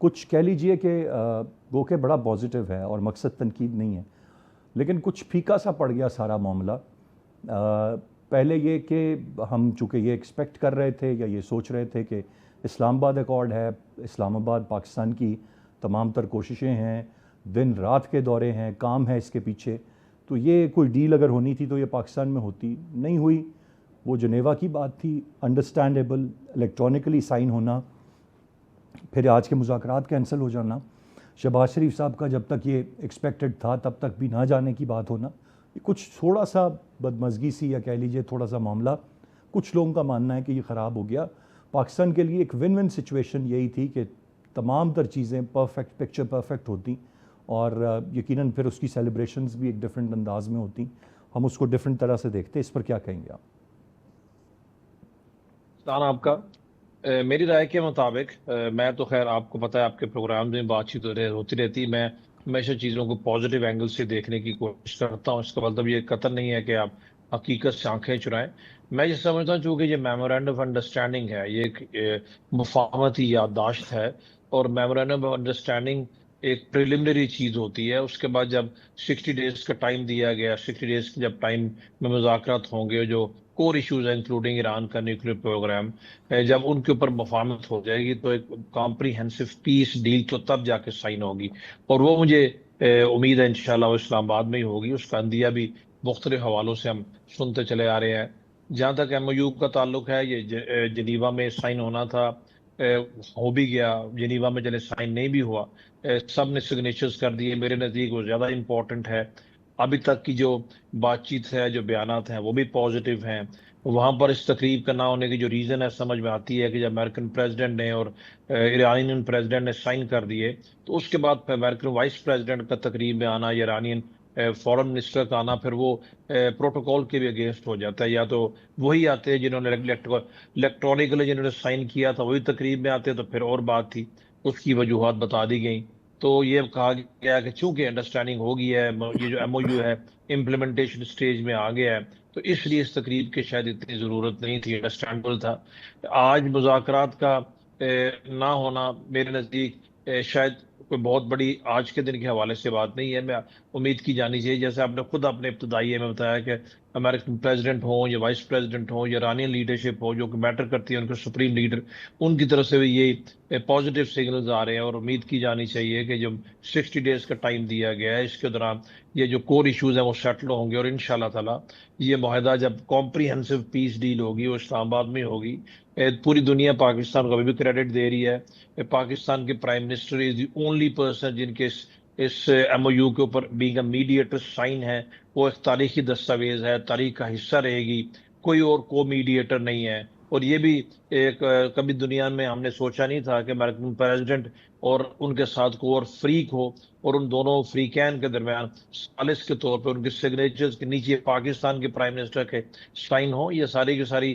کچھ کہہ لیجئے کہ وہ کہ بڑا پازیٹیو ہے اور مقصد تنقید نہیں ہے، لیکن کچھ پھیکا سا پڑ گیا سارا معاملہ۔ پہلے یہ کہ ہم چونکہ یہ ایکسپیکٹ کر رہے تھے یا یہ سوچ رہے تھے کہ اسلام آباد ایکارڈ ہے، اسلام آباد پاکستان کی تمام تر کوششیں ہیں، دن رات کے دورے ہیں، کام ہے اس کے پیچھے، تو یہ کوئی ڈیل اگر ہونی تھی تو یہ پاکستان میں ہوتی، نہیں ہوئی۔ وہ جنیوا کی بات تھی، انڈرسٹینڈیبل، الیکٹرانکلی سائن ہونا، پھر آج کے مذاکرات کینسل ہو جانا، شہباز شریف صاحب کا جب تک یہ ایکسپیکٹڈ تھا تب تک بھی نہ جانے کی بات ہونا، یہ کچھ تھوڑا سا بدمزگی سی یا کہہ لیجئے تھوڑا سا معاملہ، کچھ لوگوں کا ماننا ہے کہ یہ خراب ہو گیا۔ پاکستان کے لیے ایک ون ون سچویشن یہی تھی کہ تمام تر چیزیں پرفیکٹ، پکچر پرفیکٹ ہوتی، اور یقیناً پھر اس کی سیلیبریشنز بھی ایک ڈیفرنٹ انداز میں ہوتی، ہم اس کو ڈیفرنٹ طرح سے دیکھتے۔ اس پر کیا کہیں گے آپ؟ آپ کا میری رائے کے مطابق میں تو خیر آپ کو پتہ ہے آپ کے پروگرام میں بات چیت ہوتی رہتی، میں ہمیشہ چیزوں کو پازیٹیو اینگل سے دیکھنے کی کوشش کرتا ہوں۔ اس کا مطلب یہ قطع نہیں ہے کہ آپ حقیقت سے آنکھیں چرائیں۔ میں یہ سمجھتا ہوں چونکہ یہ میمورینڈم آف انڈرسٹینڈنگ ہے، یہ ایک مفاہمتی یادداشت ہے، اور میمورینڈم آف انڈرسٹینڈنگ ایک پریلیمنری چیز ہوتی ہے۔ اس کے بعد جب 60 ڈیز کا ٹائم دیا گیا، 60 ڈیز کے جب ٹائم میں مذاکرات ہوں گے، جو کور ایشوز ہیں انکلوڈنگ ایران کا نیوکلیر پروگرام، جب ان کے اوپر مفاہمت ہو جائے گی تو ایک کمپریہنسو پیس ڈیل تو تب جا کے سائن ہوگی، اور وہ مجھے امید ہے انشاءاللہ وہ اسلام آباد میں ہی ہوگی۔ اس کا عندیہ بھی مختلف حوالوں سے ہم سنتے چلے آ رہے ہیں۔ جہاں تک ایم او یو کا تعلق ہے، یہ جنیوا میں سائن ہونا تھا، ہو بھی گیا، جنیوا میں چلے سائن نہیں بھی ہوا، سب نے سگنیچرز کر دیے۔ میرے نزدیک وہ زیادہ امپورٹنٹ ہے۔ ابھی تک کی جو بات چیت ہے، جو بیانات ہیں، وہ بھی پازیٹیو ہیں۔ وہاں پر اس تقریب کا نہ ہونے کی جو ریزن ہے سمجھ میں آتی ہے کہ جب امریکن پریزیڈنٹ نے اور ایرانین پریزیڈنٹ نے سائن کر دیے تو اس کے بعد پھر امریکن وائس پریزیڈنٹ کا تقریب میں آنا یا ایرانین فورن منسٹر کا آنا، پھر وہ پروٹوکول کے بھی اگینسٹ ہو جاتا ہے۔ یا تو وہی آتے ہیں جنہوں نے الیکٹرانکلی جنہوں نے سائن کیا تھا وہی تقریب میں آتے، تو پھر اور بات تھی، اس کی وجوہات بتا دی گئیں۔ تو یہ کہا گیا کہ چونکہ انڈرسٹینڈنگ ہو گئی ہے، یہ جو ایم او یو ہے امپلیمنٹیشن سٹیج میں آ گیا ہے، تو اس لیے اس تقریب کی شاید اتنی ضرورت نہیں تھی، انڈرسٹینڈبل تھا۔ آج مذاکرات کا نہ ہونا میرے نزدیک شاید کوئی بہت بڑی آج کے دن کے حوالے سے بات نہیں ہے۔ میں امید کی جانی چاہیے، جیسے آپ نے خود اپنے ابتدائی میں بتایا کہ امریکن پریزیڈنٹ ہوں یا وائس پریزیڈنٹ ہوں یا ایرانین لیڈرشپ ہو جو کہ میٹر کرتی ہے، ان کے سپریم لیڈر، ان کی طرف سے بھی یہ پازیٹیو سگنلز آ رہے ہیں، اور امید کی جانی چاہیے کہ جو 60 ڈیز کا ٹائم دیا گیا ہے اس کے دوران یہ جو کور ایشوز ہیں وہ سیٹل ہوں گے، اور انشاءاللہ تعالی یہ معاہدہ جب کمپریہنسو پیس ڈیل ہوگی وہ اسلام آباد میں ہوگی۔ پوری دنیا پاکستان کو ابھی بھی کریڈٹ دے رہی ہے۔ پاکستان کے prime minister is the only person جن کے اس ایم او یو کے اوپر بینگ اے میڈیٹر سائن ہے۔ وہ ایک تاریخی دستاویز ہے، تاریخ کا حصہ رہے گی، کوئی اور کو میڈیٹر نہیں ہے۔ اور یہ بھی ایک کبھی دنیا میں ہم نے سوچا نہیں تھا کہ امریکن پریزیڈنٹ اور ان کے ساتھ کوئی اور فریق ہو، اور ان دونوں فریقین کے درمیان ثالث کے طور پہ ان کے سگنیچرز کے نیچے پاکستان کے پرائم منسٹر کے سائن ہو۔ یہ ساری کی ساری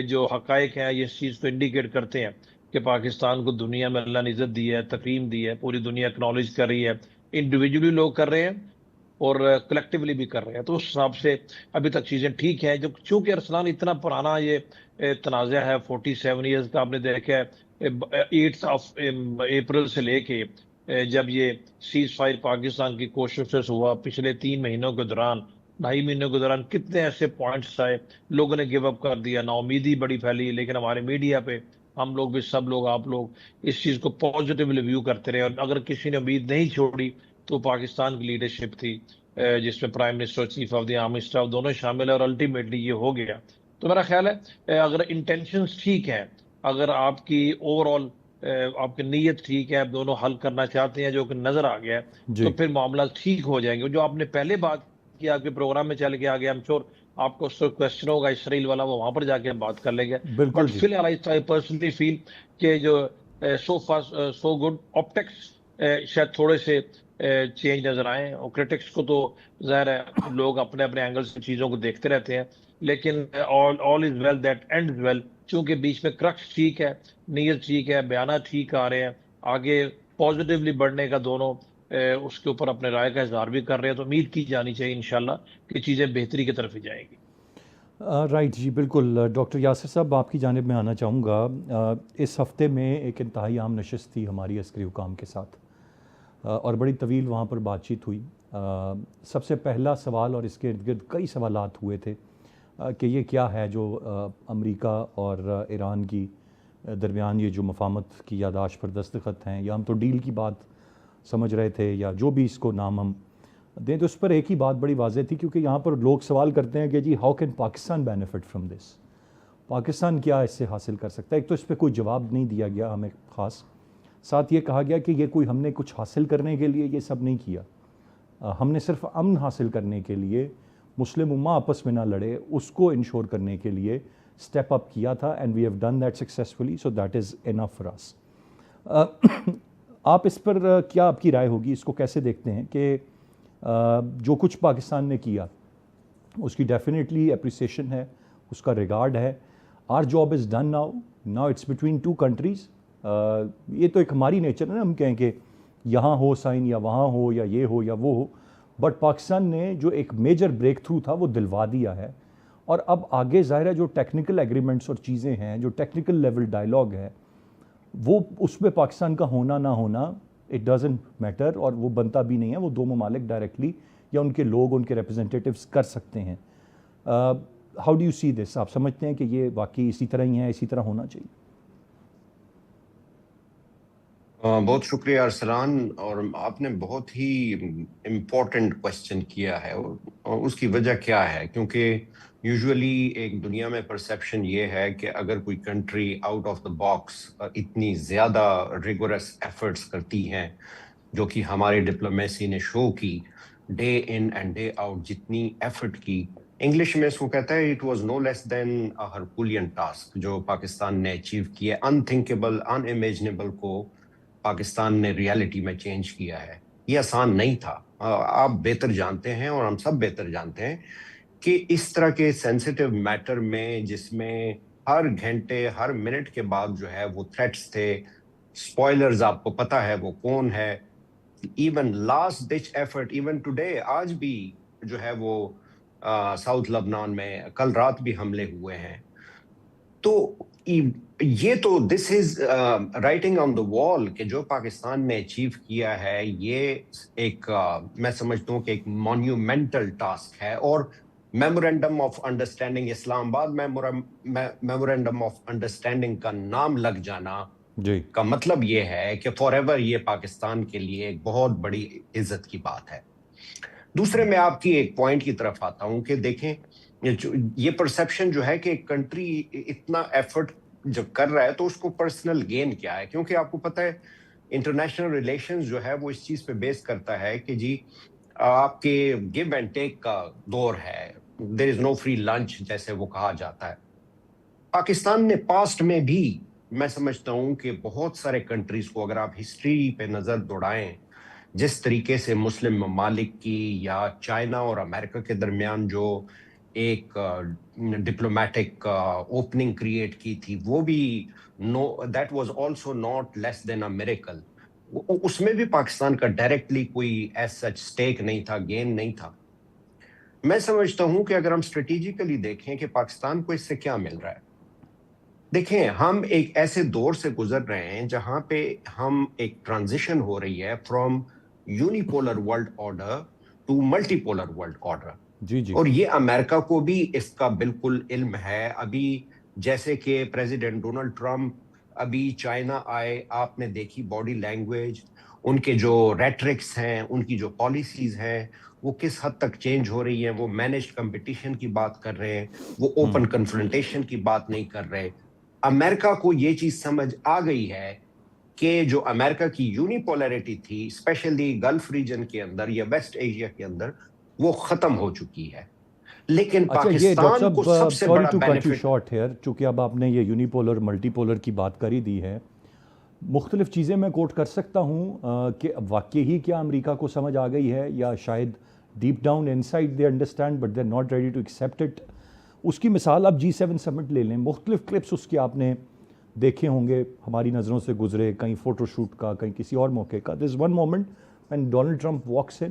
جو حقائق ہیں یہ اس چیز کو انڈیکیٹ کرتے ہیں کہ پاکستان کو دنیا میں اللہ نے عزت دی ہے، تکریم دی ہے، پوری دنیا اکنالج کر رہی ہے۔ انڈیویجولی لوگ کر رہے ہیں اور کلیکٹیولی بھی کر رہے ہیں، تو اس حساب سے ابھی تک چیزیں ٹھیک ہیں۔ جو چونکہ ارسلان اتنا پرانا یہ تنازع ہے 47 ایئرز کا، آپ نے دیکھا ہے 8 اپریل سے لے کے جب یہ سیز فائر پاکستان کی کوشش سے ہوا، پچھلے 3 مہینوں کے دوران، 2.5 مہینوں کے دوران کتنے ایسے پوائنٹس آئے، لوگوں نے گیو اپ کر دیا، نا امیدی بڑی پھیلی، لیکن ہمارے میڈیا پہ ہم لوگ بھی، سب لوگ، آپ لوگ اس چیز کو پازیٹیولی ویو کرتے رہے، اور اگر کسی نے امید نہیں چھوڑی تو پاکستان کی لیڈرشپ تھی جس میں prime minister, chief of the army staff دونوں شامل ہیں، اور الٹیمیٹلی یہ ہو گیا۔ تو میرا خیال ہے اگر انٹینشنز ٹھیک ہیں، اگر آپ کی اوور آل آپ کی نیت ٹھیک ہے، آپ دونوں حل کرنا چاہتے ہیں جو کہ نظر آ گیا ہے، تو پھر معاملات ٹھیک ہو جائیں گے۔ جو آپ نے پہلے بات کی آپ کے پروگرام میں چل کے آگے، ہم شور آپ کو اس وقت کوشچن ہوگا اسرائیل والا، وہ وہاں پر جا کے ہم بات کر لیں گے۔ بٹ فی الحال آئی پرسنلی فیل کہ جو سو فار سو گڈ آپٹکس شاید تھوڑے سے چینج نظر آئیں، اور کرٹکس کو تو ظاہر ہے لوگ اپنے اپنے اینگل سے چیزوں کو دیکھتے رہتے ہیں، لیکن all is well that ends well، چونکہ بیچ میں کرکس ٹھیک ہے، نیت ٹھیک ہے، بیانات ٹھیک آ رہے ہیں، آگے پازیٹیولی بڑھنے کا دونوں اس کے اوپر اپنے رائے کا اظہار بھی کر رہے ہیں، تو امید کی جانی چاہیے انشاءاللہ کہ چیزیں بہتری کی طرف ہی جائیں گی۔ رائٹ جی بالکل ڈاکٹر یاسر صاحب آپ کی جانب میں آنا چاہوں گا. اس ہفتے میں ایک انتہائی عام نشست تھی ہماری عسکری حکام کے ساتھ اور بڑی طویل وہاں پر بات چیت ہوئی. سب سے پہلا سوال اور اس کے ارد گرد کئی سوالات ہوئے تھے کہ یہ کیا ہے جو امریکہ اور ایران کی درمیان یہ جو مفاہمت کی یادداشت پر دستخط ہیں، یا ہم تو ڈیل کی بات سمجھ رہے تھے یا جو بھی اس کو نام ہم دیں. تو اس پر ایک ہی بات بڑی واضح تھی، کیونکہ یہاں پر لوگ سوال کرتے ہیں کہ جی how can Pakistan benefit from this, Pakistan کیا اس سے حاصل کر سکتا ہے. ایک تو اس پہ کوئی جواب نہیں دیا گیا ہمیں خاص، ساتھ یہ کہا گیا کہ یہ کوئی ہم نے کچھ حاصل کرنے کے لیے یہ سب نہیں کیا، ہم نے صرف امن حاصل کرنے کے لیے، مسلم امہ آپس میں نہ لڑے اس کو انشور کرنے کے لیے اسٹیپ اپ کیا تھا، and we have done that successfully, so that is enough for us. آپ اس پر کیا آپ کی رائے ہوگی، اس کو کیسے دیکھتے ہیں کہ جو کچھ پاکستان نے کیا اس کی ڈیفینیٹلی اپریسیشن ہے، اس کا ریگارڈ ہے. Our job is done now it's between two countries. یہ تو ایک ہماری نیچر ہے نا، ہم کہیں کہ یہاں ہو سائن یا وہاں ہو یا یہ ہو یا وہ ہو، بٹ پاکستان نے جو ایک میجر بریک تھرو تھا وہ دلوا دیا ہے. اور اب آگے ظاہر ہے جو ٹیکنیکل ایگریمنٹس اور چیزیں ہیں، جو ٹیکنیکل لیول ڈائلاگ ہے، وہ اس میں پاکستان کا ہونا نہ ہونا اٹ ڈزنٹ میٹر، اور وہ بنتا بھی نہیں ہے. وہ دو ممالک ڈائریکٹلی یا ان کے لوگ، ان کے ریپرزنٹیٹیوز کر سکتے ہیں. ہاؤ ڈو یو سی دس؟ آپ سمجھتے ہیں کہ یہ واقعی اسی طرح ہی ہے، اسی طرح ہونا چاہیے؟ بہت شکریہ ارسلان، اور آپ نے بہت ہی امپورٹنٹ کوشچن کیا ہے. اور اس کی وجہ کیا ہے؟ کیونکہ یوزولی ایک دنیا میں پرسیپشن یہ ہے کہ اگر کوئی country out of the box اتنی زیادہ ریگورس ایفرٹس کرتی ہیں، جو کہ ہماری ڈپلومیسی نے شو کی day in and day out, جتنی ایفرٹ کی، انگلش میں اس کو کہتا ہے it was no less than a herculean task جو پاکستان نے اچیو کیا. انتھنکیبل، ان امیجنیبل کو پاکستان نے ریالٹی میں چینج کیا ہے. یہ آسان نہیں تھا. آپ بہتر جانتے ہیں اور ہم سب بہتر جانتے ہیں کہ اس طرح کے سینسیٹیو میٹر میں، جس میں ہر گھنٹے ہر منٹ کے بعد جو ہے وہ تھریٹس تھے، سپوائلرز آپ کو پتہ ہے وہ کون ہے، even last Dutch effort, even today, آج بھی جو ہے وہ ساؤتھ لبنان میں کل رات بھی حملے ہوئے ہیں. تو یہ تو دس از رائٹنگ آن دا وال کہ جو پاکستان نے اچیو کیا ہے، یہ ایک میں سمجھتا ہوں کہ ایک مونیومنٹل ٹاسک ہے. اور میمورینڈم آف انڈرسٹینڈنگ، اسلام آباد میمورینڈم آف انڈرسٹینڈنگ کا نام لگ جانا جی کا مطلب یہ ہے کہ فار ایور یہ پاکستان کے لیے ایک بہت بڑی عزت کی بات ہے. دوسرے میں آپ کی ایک پوائنٹ کی طرف آتا ہوں کہ دیکھیں یہ پرسیپشن جو ہے کہ ایک کنٹری اتنا ایفرٹ جب کر رہا ہے تو اس کو پرسنل گین کیا ہے. کیونکہ آپ کو پتہ ہے انٹرنیشنل ریلیشنز جو ہے وہ اس چیز پہ بیس کرتا ہے کہ جی آپ کے گیو اینڈ ٹیک کا دور ہے، دیر از نو فری لنچ جیسے وہ کہا جاتا ہے. پاکستان نے پاسٹ میں بھی، میں سمجھتا ہوں کہ بہت سارے کنٹریز کو اگر آپ ہسٹری پہ نظر دوڑائیں، جس طریقے سے مسلم ممالک کی یا چائنا اور امریکہ کے درمیان جو ایک ڈپلومیٹک اوپننگ کریٹ کی تھی، وہ بھی that was also not less than a miracle. اس میں بھی پاکستان کا ڈائریکٹلی کوئی ایز سچ اسٹیک نہیں تھا، گین نہیں تھا. میں سمجھتا ہوں کہ اگر ہم اسٹریٹجیکلی دیکھیں کہ پاکستان کو اس سے کیا مل رہا ہے، دیکھیں ہم ایک ایسے دور سے گزر رہے ہیں جہاں پہ ہم ایک ٹرانزیشن ہو رہی ہے from unipolar world order to multipolar world order. جی جی اور یہ امریکہ کو بھی اس کا بالکل علم ہے. ابھی جیسے کہ پریزیڈنٹ ڈونلڈ ٹرمپ ابھی چائنا آئے، آپ نے دیکھی باڈی لینگویج، ان کے جو ریٹرکس ہیں، ان کی جو پالیسیز ہیں، وہ کس حد تک چینج ہو رہی ہیں. وہ مینجڈ کمپٹیشن کی بات کر رہے ہیں، وہ اوپن کنفرنٹیشن کی بات نہیں کر رہے. امریکہ کو یہ چیز سمجھ آ گئی ہے کہ جو امریکہ کی یونیپولرٹی تھی، اسپیشلی گلف ریجن کے اندر یا ویسٹ ایشیا کے اندر، وہ ختم ہو چکی ہے. لیکن اچھا یہ ڈاکٹر پاکستان کو سب صاحب سے سوری بڑا to cut you benefit, short hair, چونکہ اب آپ نے یہ یونیپولر ملٹی پولر کی بات کر ہی دی ہے، مختلف چیزیں میں کوٹ کر سکتا ہوں کہ واقعی ہی کیا امریکہ کو سمجھ آ گئی ہے، یا شاید deep down inside they understand but they are not ready to accept it. اس کی مثال آپ G7 سمٹ لے لیں، مختلف کلپس اس کے آپ نے دیکھے ہوں گے، ہماری نظروں سے گزرے، کہیں فوٹو شوٹ کا، کہیں کسی اور موقع کا. There is one moment when Donald Trump walks in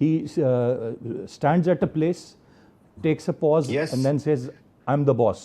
He stands at a place, takes a pause, Yes. and then says, "I'm the boss."